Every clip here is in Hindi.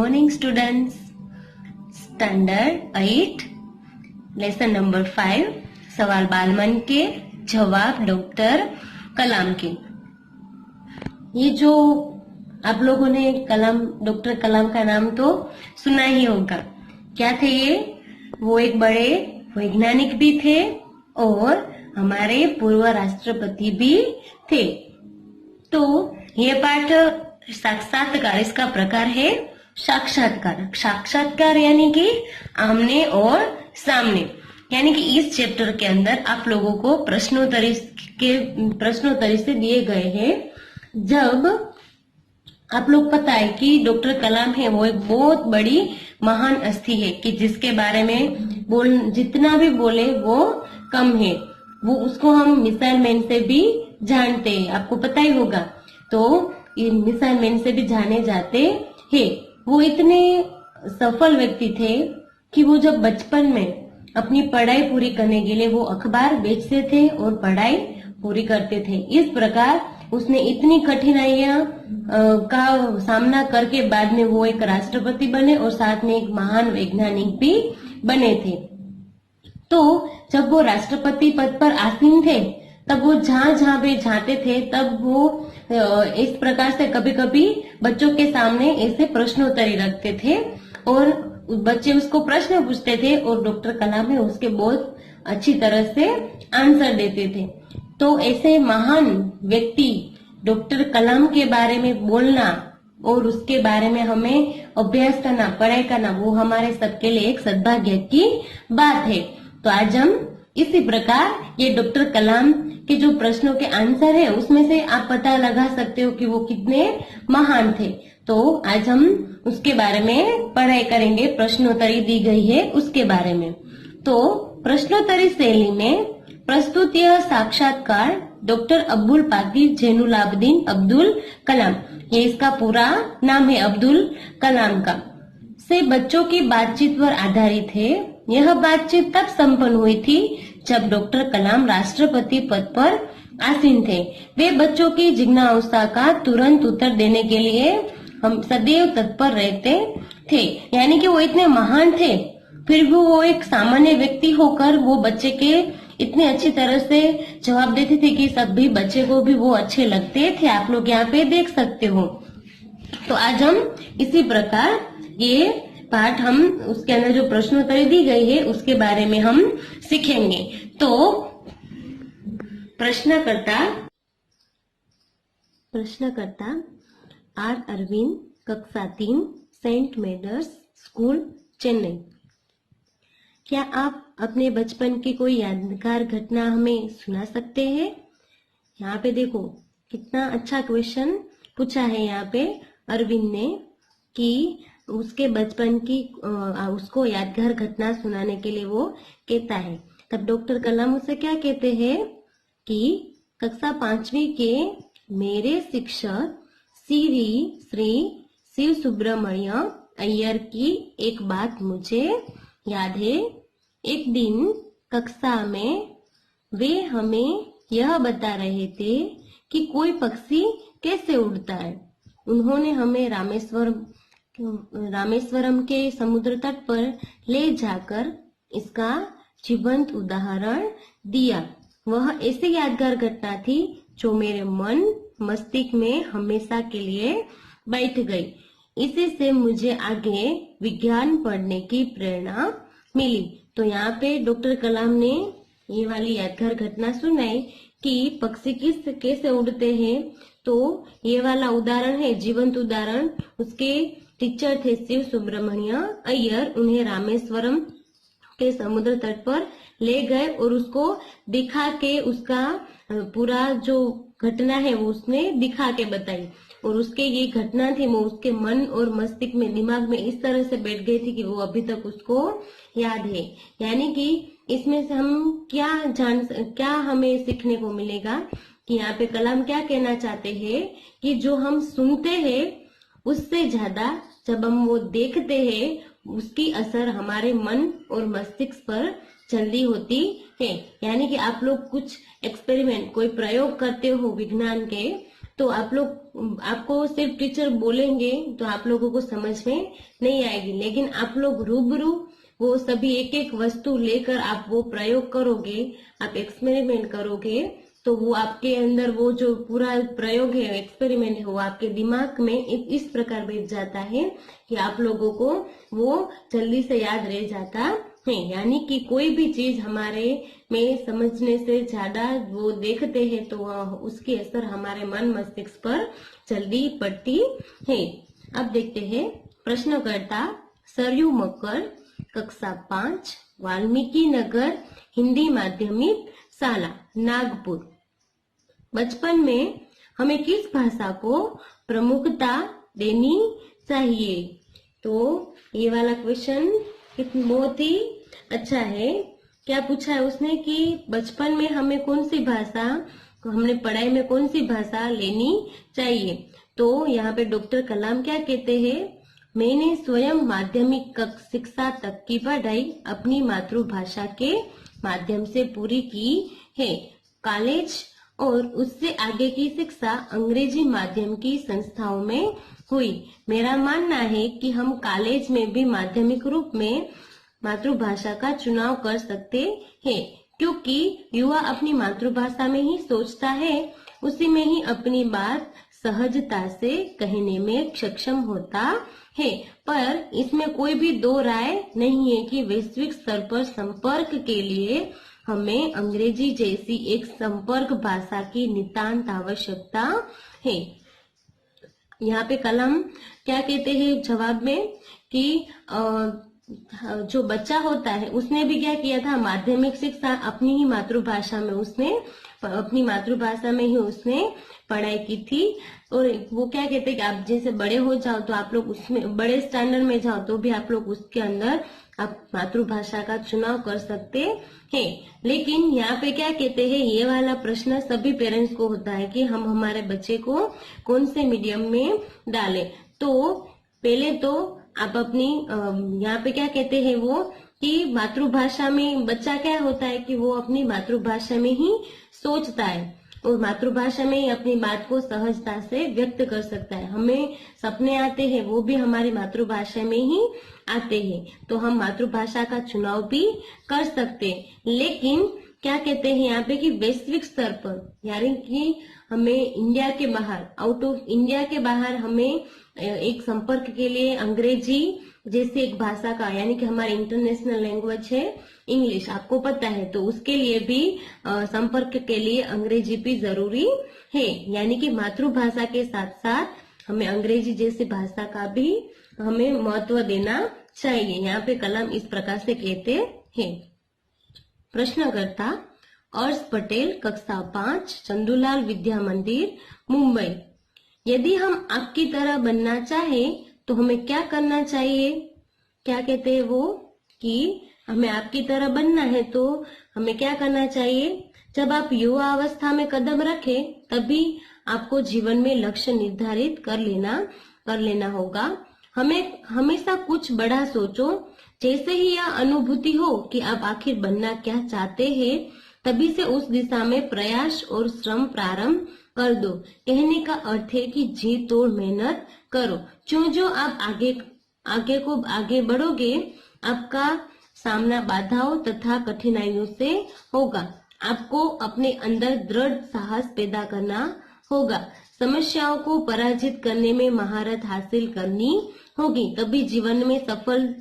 morning students. Standard 8 lesson number 5 सवाल बालमन के जवाब डॉक्टर कलाम के। ये जो आप लोगों ने डॉक्टर कलाम का नाम तो सुना ही होगा। क्या थे ये? वो एक बड़े वैज्ञानिक भी थे और हमारे पूर्व राष्ट्रपति भी थे। तो ये पाठ साक्षात्कार, इसका प्रकार है साक्षात्कार। साक्षात्कार यानी कि आमने और सामने, यानी कि इस चैप्टर के अंदर आप लोगों को प्रश्नोत्तरी से दिए गए हैं। जब आप लोग पता है कि डॉक्टर कलाम है वो एक बहुत बड़ी महान हस्ती है कि जिसके बारे में जितना भी बोले वो कम है। वो उसको हम मिसाइल मैन से भी जानते हैं, आपको पता ही होगा। तो ये मिसाइल मैन से भी जाने जाते हैं। वो इतने सफल व्यक्ति थे कि वो जब बचपन में अपनी पढ़ाई पूरी करने के लिए वो अखबार बेचते थे और पढ़ाई पूरी करते थे। इस प्रकार उसने इतनी कठिनाइयां का सामना करके बाद में वो एक राष्ट्रपति बने और साथ में एक महान वैज्ञानिक भी बने थे। तो जब वो राष्ट्रपति पद पर आसीन थे तब वो जहां भी जाते थे तब वो इस प्रकार से कभी कभी बच्चों के सामने ऐसे प्रश्नोत्तरी रखते थे और बच्चे उसको प्रश्न पूछते थे और डॉक्टर कलाम है उसके बहुत अच्छी तरह से आंसर देते थे। तो ऐसे महान व्यक्ति डॉक्टर कलाम के बारे में बोलना और उसके बारे में हमें अभ्यास करना, पढ़ाई करना, वो हमारे सबके लिए एक सद्भाग्य की बात है। तो आज हम इसी प्रकार ये डॉक्टर कलाम के जो प्रश्नों के आंसर है उसमें से आप पता लगा सकते हो कि वो कितने महान थे। तो आज हम उसके बारे में पढ़ाई करेंगे। प्रश्नोत्तरी दी गई है उसके बारे में। तो प्रश्नोत्तरी शैली में प्रस्तुत यह साक्षात्कार डॉक्टर अब्दुल पाकिर जैनुलाब्दीन अब्दुल कलाम, ये इसका पूरा नाम है अब्दुल कलाम का, से बच्चों की बातचीत पर आधारित है। यह बातचीत तब संपन्न हुई थी जब डॉक्टर कलाम राष्ट्रपति पद पर आसीन थे। वे बच्चों की जिज्ञासा का तुरंत उत्तर देने के लिए हम सदैव तत्पर रहते थे। यानी कि वो इतने महान थे फिर भी वो एक सामान्य व्यक्ति होकर वो बच्चे के इतने अच्छी तरह से जवाब देते थे कि सभी बच्चे को भी वो अच्छे लगते थे। आप लोग यहाँ पे देख सकते हो। तो आज हम इसी प्रकार ये पाठ हम उसके अंदर जो प्रश्नोत्तरी दी गई है उसके बारे में हम सीखेंगे। तो प्रश्नकर्ता आर अरविंद, कक्षा 3, सेंट मेडर्स स्कूल, चेन्नई। क्या आप अपने बचपन की कोई यादगार घटना हमें सुना सकते हैं? यहाँ पे देखो कितना अच्छा क्वेश्चन पूछा है यहाँ पे अरविंद ने कि उसके बचपन की उसको यादगार घटना सुनाने के लिए वो कहता है। तब डॉक्टर कलाम उसे क्या कहते हैं कि कक्षा 5वीं के मेरे शिक्षक श्री शिव सुब्रमण्य अय्यर की एक बात मुझे याद है। एक दिन कक्षा में वे हमें यह बता रहे थे कि कोई पक्षी कैसे उड़ता है। उन्होंने हमें रामेश्वरम के समुद्र तट पर ले जाकर इसका जीवंत उदाहरण दिया। वह ऐसी यादगार घटना थी जो मेरे मन मस्तिष्क में हमेशा के लिए बैठ गई। इसी से मुझे आगे विज्ञान पढ़ने की प्रेरणा मिली। तो यहाँ पे डॉक्टर कलाम ने ये वाली यादगार घटना सुनाई कि पक्षी कैसे उड़ते हैं। तो ये वाला उदाहरण है, जीवंत उदाहरण। उसके टीचर थे शिव सुब्रमण्य अय्यर। उन्हें रामेश्वरम के समुद्र तट पर ले गए और उसको दिखा के उसका पूरा जो घटना है वो उसने दिखा के बताई। और उसके ये घटना थी वो उसके मन और मस्तिष्क में, दिमाग में इस तरह से बैठ गई थी कि वो अभी तक उसको याद है। यानी कि इसमें से हम क्या हमें सीखने को मिलेगा कि यहाँ पे कलाम क्या कहना चाहते हैं कि जो हम सुनते हैं उससे ज्यादा जब हम वो देखते हैं उसकी असर हमारे मन और मस्तिष्क पर जल्दी होती है। यानी कि आप लोग कुछ एक्सपेरिमेंट, कोई प्रयोग करते हो विज्ञान के, तो आप लोग, आपको सिर्फ टीचर बोलेंगे तो आप लोगों को समझ में नहीं आएगी, लेकिन आप लोग रूबरू वो सभी एक एक वस्तु लेकर आप वो प्रयोग करोगे, आप एक्सपेरिमेंट करोगे, तो वो आपके अंदर वो जो पूरा प्रयोग है, एक्सपेरिमेंट है, वो आपके दिमाग में इस प्रकार बैठ जाता है कि आप लोगों को वो जल्दी से याद रह जाता है। यानी कि कोई भी चीज हमारे में समझने से ज्यादा वो देखते हैं तो उसकी असर हमारे मन मस्तिष्क पर जल्दी पड़ती है। अब देखते हैं प्रश्नकर्ता सरयू मकर, कक्षा 5, वाल्मीकि नगर हिंदी माध्यमिक शाला नागपुर। बचपन में हमें किस भाषा को प्रमुखता देनी चाहिए? तो ये वाला क्वेश्चन बहुत ही अच्छा है। क्या पूछा है उसने कि बचपन में हमें कौन सी भाषा, हमने पढ़ाई में कौन सी भाषा लेनी चाहिए? तो यहाँ पे डॉक्टर कलाम क्या कहते हैं, मैंने स्वयं माध्यमिक शिक्षा तक की पढ़ाई अपनी मातृभाषा के माध्यम से पूरी की है। कॉलेज और उससे आगे की शिक्षा अंग्रेजी माध्यम की संस्थाओं में हुई। मेरा मानना है कि हम कॉलेज में भी माध्यमिक रूप में मातृभाषा का चुनाव कर सकते हैं, क्योंकि युवा अपनी मातृभाषा में ही सोचता है, उसी में ही अपनी बात सहजता से कहने में सक्षम होता है। पर इसमें कोई भी दो राय नहीं है कि वैश्विक स्तर पर संपर्क के लिए हमें अंग्रेजी जैसी एक संपर्क भाषा की नितांत आवश्यकता है। यहाँ पे कलाम क्या कहते हैं जवाब में कि जो बच्चा होता है उसने भी क्या किया था, माध्यमिक शिक्षा अपनी ही मातृभाषा में, उसने अपनी मातृभाषा में ही उसने पढ़ाई की थी। और वो क्या कहते हैं कि आप जैसे बड़े हो जाओ तो आप लोग उसमें बड़े स्टैंडर्ड में जाओ तो भी आप लोग उसके अंदर आप मातृभाषा का चुनाव कर सकते हैं। लेकिन यहाँ पे क्या कहते हैं, ये वाला प्रश्न सभी पेरेंट्स को होता है कि हम हमारे बच्चे को कौन से मीडियम में डालें। तो पहले तो आप अपनी यहाँ पे क्या कहते हैं वो कि मातृभाषा में बच्चा क्या होता है कि वो अपनी मातृभाषा में ही सोचता है और मातृभाषा में ही अपनी बात को सहजता से व्यक्त कर सकता है। हमें सपने आते हैं वो भी हमारी मातृभाषा में ही आते हैं, तो हम मातृभाषा का चुनाव भी कर सकते हैं। लेकिन क्या कहते हैं यहाँ पे कि वैश्विक स्तर पर, यानी कि हमें इंडिया के बाहर, आउट ऑफ इंडिया के बाहर हमें एक संपर्क के लिए अंग्रेजी जैसे एक भाषा का, यानी कि हमारी इंटरनेशनल लैंग्वेज है इंग्लिश, आपको पता है, तो उसके लिए भी संपर्क के लिए अंग्रेजी भी जरूरी है। यानी कि मातृभाषा के साथ साथ हमें अंग्रेजी जैसी भाषा का भी हमें महत्व देना चाहिए। यहाँ पे कलाम इस प्रकार से कहते हैं। प्रश्नकर्ता अर्श पटेल, कक्षा 5, चंदूलाल विद्या मंदिर, मुंबई। यदि हम आपकी तरह बनना चाहे तो हमें क्या करना चाहिए? क्या कहते हैं वो कि हमें आपकी तरह बनना है तो हमें क्या करना चाहिए? जब आप युवा अवस्था में कदम रखें तभी आपको जीवन में लक्ष्य निर्धारित कर लेना होगा। हमें हमेशा कुछ बड़ा सोचो। जैसे ही यह अनुभूति हो कि आप आखिर बनना क्या चाहते हैं, तभी से उस दिशा में प्रयास और श्रम प्रारंभ कर दो। कहने का अर्थ है कि जी तोड़ मेहनत करो। जो आप आगे बढ़ोगे, आपका सामना बाधाओं तथा कठिनाइयों से होगा। आपको अपने अंदर दृढ़ साहस पैदा करना होगा। समस्याओं को पराजित करने में महारत हासिल करनी होगी, तभी जीवन में सफल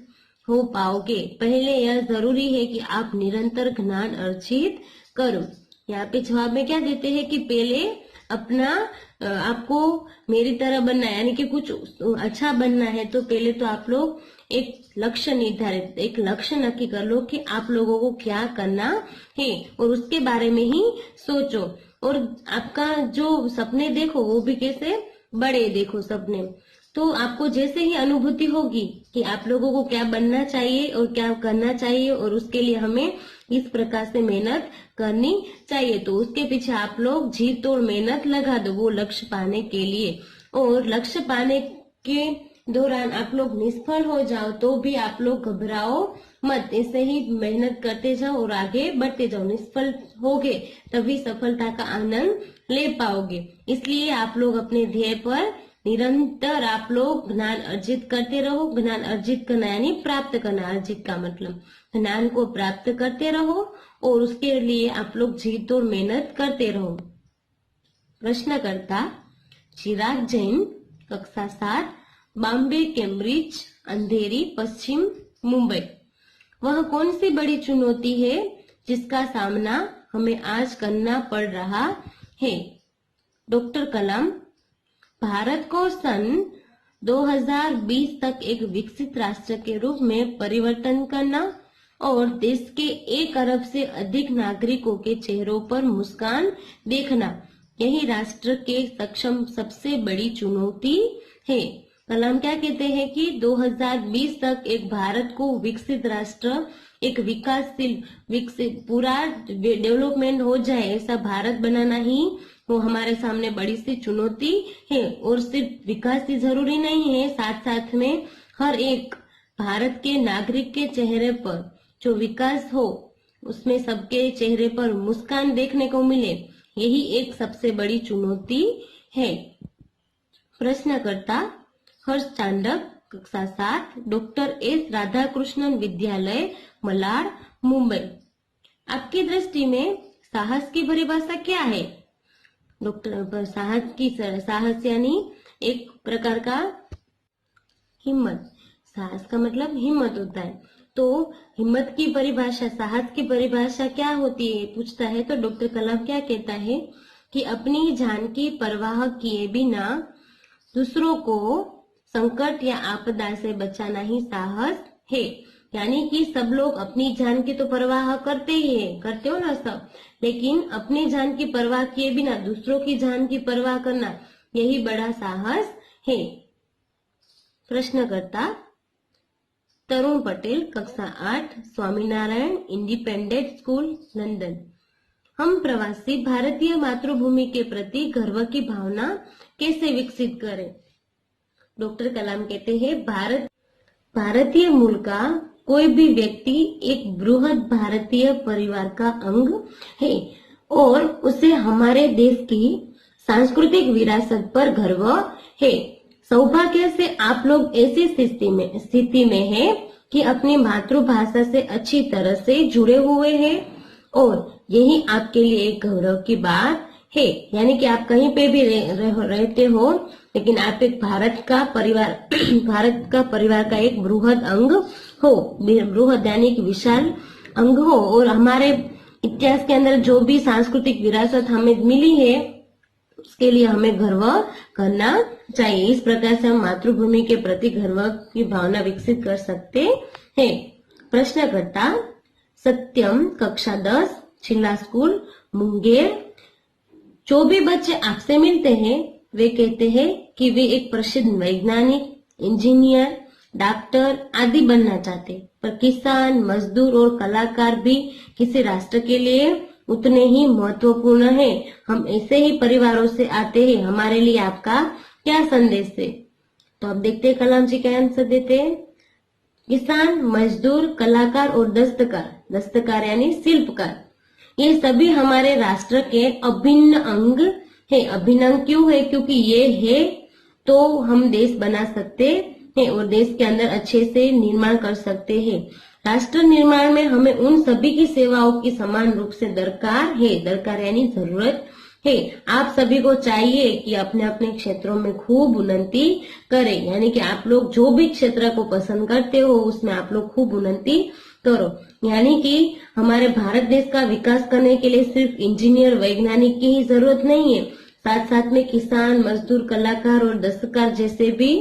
हो पाओगे। पहले यह जरूरी है कि आप निरंतर ज्ञान अर्जित करो। यहाँ पे जवाब में क्या देते हैं कि पहले अपना आपको मेरी तरह बनना है, यानी कि कुछ अच्छा बनना है, तो पहले तो आप लोग एक लक्ष्य नक्की कर लो कि आप लोगों को क्या करना है और उसके बारे में ही सोचो। और आपका जो सपने देखो वो भी कैसे बड़े देखो सपने। तो आपको जैसे ही अनुभूति होगी कि आप लोगों को क्या बनना चाहिए और क्या करना चाहिए और उसके लिए हमें इस प्रकार से मेहनत करनी चाहिए, तो उसके पीछे आप लोग जी तोड़ मेहनत लगा दो वो लक्ष्य पाने के लिए। और लक्ष्य पाने के दौरान आप लोग निष्फल हो जाओ तो भी आप लोग घबराओ मत, ऐसे ही मेहनत करते जाओ और आगे बढ़ते जाओ। निष्फल होगे तभी सफलता का आनंद ले पाओगे। इसलिए आप लोग अपने ध्येय पर निरंतर आप लोग ज्ञान अर्जित करते रहो। ज्ञान अर्जित करना यानी प्राप्त करना, अर्जित का मतलब ज्ञान को प्राप्त करते रहो और उसके लिए आप लोग जी तोड़ मेहनत करते रहो। प्रश्नकर्ता चिराग जैन, कक्षा 7, बॉम्बे, कैम्ब्रिज, अंधेरी, पश्चिम मुंबई। वह कौन सी बड़ी चुनौती है जिसका सामना हमें आज करना पड़ रहा है? डॉक्टर कलाम, भारत को सन 2020 तक एक विकसित राष्ट्र के रूप में परिवर्तन करना और देश के 1 अरब से अधिक नागरिकों के चेहरों पर मुस्कान देखना, यही राष्ट्र के सक्षम सबसे बड़ी चुनौती है। कलाम क्या कहते हैं कि 2020 तक एक भारत को विकसित राष्ट्र, एक विकासशील, विकसित पूरा डेवलपमेंट हो जाए ऐसा भारत बनाना ही वो हमारे सामने बड़ी सी चुनौती है। और सिर्फ विकास ही जरूरी नहीं है, साथ साथ में हर एक भारत के नागरिक के चेहरे पर जो विकास हो उसमें सबके चेहरे पर मुस्कान देखने को मिले, यही एक सबसे बड़ी चुनौती है। प्रश्नकर्ता हर्ष चांडक, कक्षा 7, डॉक्टर एस राधाकृष्णन विद्यालय, मलाड, मुंबई। आपकी दृष्टि में साहस की परिभाषा क्या है? डॉक्टर साहस यानी एक प्रकार का हिम्मत। साहस का मतलब हिम्मत होता है। तो हिम्मत की परिभाषा, साहस की परिभाषा क्या होती है पूछता है तो डॉक्टर कलाम क्या कहता है कि अपनी जान की परवाह किए बिना दूसरों को संकट या आपदा से बचाना ही साहस है। यानी कि सब लोग अपनी जान की तो परवाह करते ही है, करते हो ना सब, लेकिन अपनी जान की परवाह किए बिना दूसरों की जान की परवाह करना, यही बड़ा साहस है। प्रश्नकर्ता तरुण पटेल, कक्षा 8, स्वामीनारायण इंडिपेंडेंट स्कूल, लंदन। हम प्रवासी भारतीय मातृभूमि के प्रति गर्व की भावना कैसे विकसित करें? डॉक्टर कलाम कहते हैं भारतीय मूल का कोई भी व्यक्ति एक बृहद भारतीय परिवार का अंग है और उसे हमारे देश की सांस्कृतिक विरासत पर गर्व है। सौभाग्य से आप लोग ऐसी स्थिति में हैं कि अपनी मातृभाषा से अच्छी तरह से जुड़े हुए हैं और यही आपके लिए एक गौरव की बात है। यानी कि आप कहीं पे भी रहते हो लेकिन आप एक भारत का परिवार का एक बृहद अंग हो। बृहद यानी कि विशाल अंग हो और हमारे इतिहास के अंदर जो भी सांस्कृतिक विरासत हमें मिली है उसके लिए हमें गर्व करना चाहिए। इस प्रकार से हम मातृभूमि के प्रति गर्व की भावना विकसित कर सकते हैं। प्रश्नकर्ता सत्यम, कक्षा 10, छिल्ला स्कूल, मुंगेर। जो भी बच्चे आपसे मिलते हैं वे कहते हैं कि वे एक प्रसिद्ध वैज्ञानिक, इंजीनियर, डॉक्टर आदि बनना चाहते, पर किसान, मजदूर और कलाकार भी किसी राष्ट्र के लिए उतने ही महत्वपूर्ण हैं। हम ऐसे ही परिवारों से आते हैं, हमारे लिए आपका क्या संदेश है? तो अब देखते हैं कलाम जी क्या आंसर देते हैं। किसान, मजदूर, कलाकार और दस्तकार यानी शिल्पकार, ये सभी हमारे राष्ट्र के अभिन्न अंग है। अभिन्न अंग क्यों है? क्योंकि ये है तो हम देश बना सकते हैं और देश के अंदर अच्छे से निर्माण कर सकते हैं। राष्ट्र निर्माण में हमें उन सभी की सेवाओं की समान रूप से दरकार है। दरकार यानी जरूरत है। आप सभी को चाहिए कि अपने अपने क्षेत्रों में खूब उन्नति करें, यानी कि आप लोग जो भी क्षेत्र को पसंद करते हो उसमें आप लोग खूब उन्नति करो। यानी कि हमारे भारत देश का विकास करने के लिए सिर्फ इंजीनियर, वैज्ञानिक की ही जरूरत नहीं है, साथ साथ में किसान, मजदूर, कलाकार और दस्तकार जैसे भी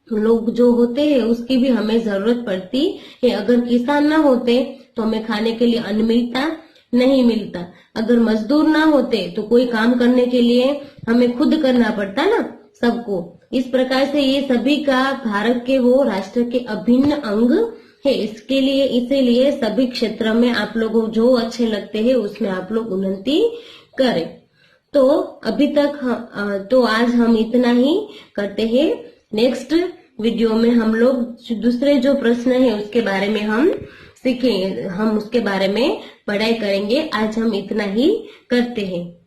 लोग जो होते हैं उसकी भी हमें जरूरत पड़ती है। अगर किसान ना होते तो हमें खाने के लिए अन्न नहीं मिलता। अगर मजदूर ना होते तो कोई काम करने के लिए हमें खुद करना पड़ता ना सबको। इस प्रकार से ये सभी का भारत के वो राष्ट्र के अभिन्न अंग है। इसीलिए सभी क्षेत्र में आप लोगों को जो अच्छे लगते हैं उसमें आप लोग उन्नति करें। तो अभी तक तो आज हम इतना ही करते हैं। नेक्स्ट वीडियो में हम लोग दूसरे जो प्रश्न है उसके बारे में हम सीखेंगे, हम उसके बारे में पढ़ाई करेंगे। आज हम इतना ही करते हैं।